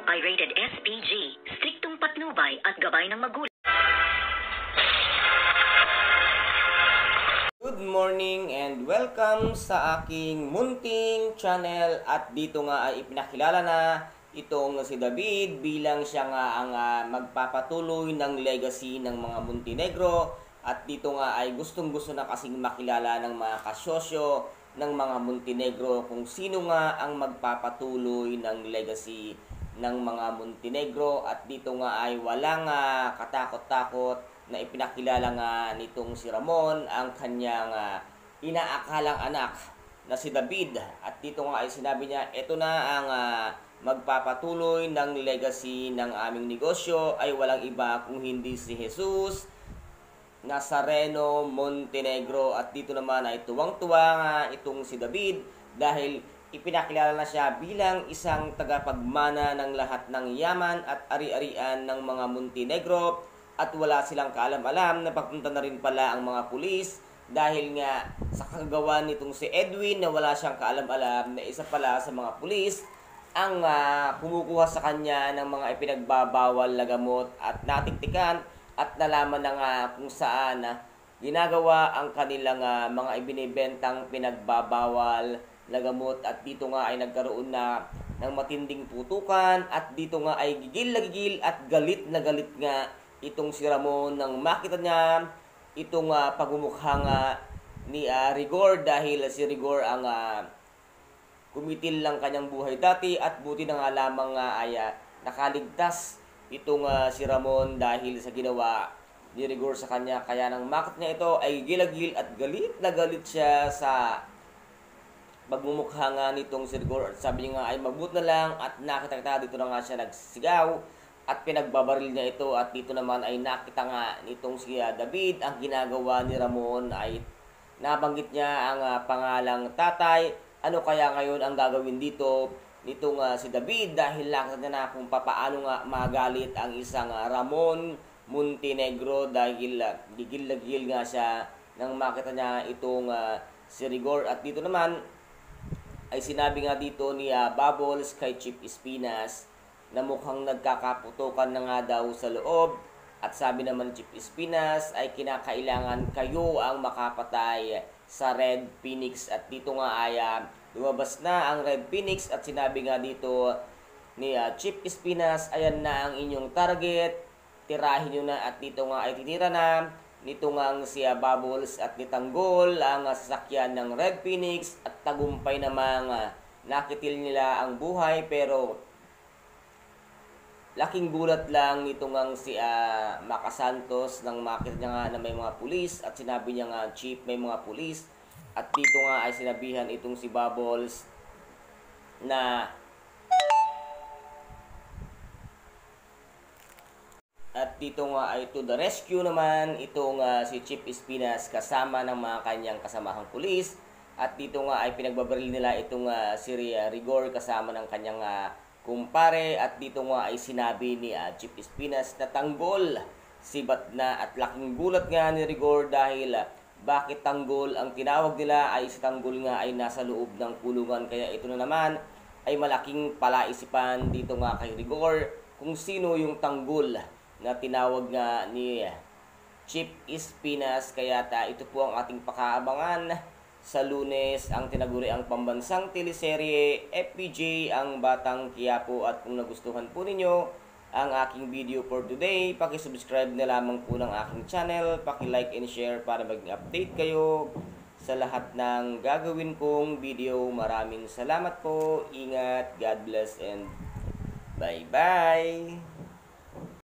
ay rated SPG, striktong patnubay at gabay ng magulang. Good morning and welcome sa aking munting channel, at dito nga ay ipinakilala na itong si David bilang siya nga ang magpapatuloy ng legacy ng mga Montenegro, at dito nga ay gustong-gusto na kasing makilala ng mga kasosyo ng mga Montenegro kung sino nga ang magpapatuloy ng legacy ng mga Montenegro. At dito nga ay walang katakot-takot na ipinakilala nga nitong si Ramon ang kanyang inaakalang anak na si David. At dito nga ay sinabi niya, ito na ang magpapatuloy ng legacy ng aming negosyo ay walang iba kung hindi si Jesus Nazareno Montenegro. At dito naman ay tuwang-tuwa nga itong si David dahil ipinakilala na siya bilang isang tagapagmana ng lahat ng yaman at ari-arian ng mga Montenegro. At wala silang kaalam-alam na papunta na rin pala ang mga pulis dahil nga sa kagagawa nitong si Edwin na wala siyang kaalam-alam na isa pala sa mga pulis ang kumukuha sa kanya ng mga ipinagbabawal na gamot, at natiktikan at nalaman na nga kung saan ginagawa ang kanilang mga ibinibentang pinagbabawal na gamot. At dito nga ay nagkaroon na ng matinding putukan, at dito nga ay gigil na gigil at galit na galit nga itong si Ramon nang makita niya itong pagmumukha nga ni Rigor, dahil si Rigor ang kumitil lang kanyang buhay dati, at buti na nga lamang ay nakaligtas itong si Ramon dahil sa ginawa ni Rigor sa kanya. Kaya nang makita niya ito ay gilagil at galit na galit siya sa pagmumukha nga nitong si Rigor. At sabi niya nga ay mabuti na lang at nakita kita, dito na nga siya nagsigaw at pinagbabaril niya ito. At dito naman ay nakita nga nitong si David ang ginagawa ni Ramon ay nabanggit niya ang pangalang tatay. Ano kaya ngayon ang gagawin dito nitong si David, dahil nakita niya na kung paano nga magalit ang isang Ramon Montenegro, dahil gigil na gigil nga siya nang makita niya itong si Rigor. At dito naman ay sinabi nga dito ni Bubbles kay Chief Espinas na mukhang nagkakaputukan na nga daw sa loob. At sabi naman Chief Espinas ay kinakailangan kayo ang makapatay sa Red Phoenix. At dito nga ay lumabas na ang Red Phoenix, at sinabi nga dito ni Chief Espinas, ayan na ang inyong target, tirahin nyo na. At dito nga ay titira na nito nga si Bubbles at nitanggol ang sasakyan ng Red Phoenix, at tagumpay namang nakitil nila ang buhay. Pero laking gulat lang nito nga si Maka Santos nang makita niya nga na may mga pulis, at sinabi niya nga, Chief, may mga pulis. At dito nga ay sinabihan itong si Bubbles na at dito nga ay to the rescue naman itong si Chief Espinas kasama ng mga kanyang kasamahang pulis. At dito nga ay pinagbabaril nila itong si Rigor kasama ng kanyang kumpare. At dito nga ay sinabi ni Chief Espinas na tanggol si Batna, at laking gulat nga ni Rigor dahil bakit tanggol ang tinawag nila, ay si tanggol nga ay nasa loob ng kulungan. Kaya ito na naman ay malaking palaisipan dito nga kay Rigor kung sino yung tanggol na tinawag nga ni Chief Espinas. Kaya ito po ang ating pakaabangan sa Lunes, ang tinaguriang pambansang teleserye FPJ ang Batang Quiapo. At kung nagustuhan po ninyo ang aking video for today, paki-subscribe na lamang po ng aking channel, paki-like and share para maging update kayo sa lahat ng gagawin kong video. Maraming salamat po, ingat, God bless, and bye-bye!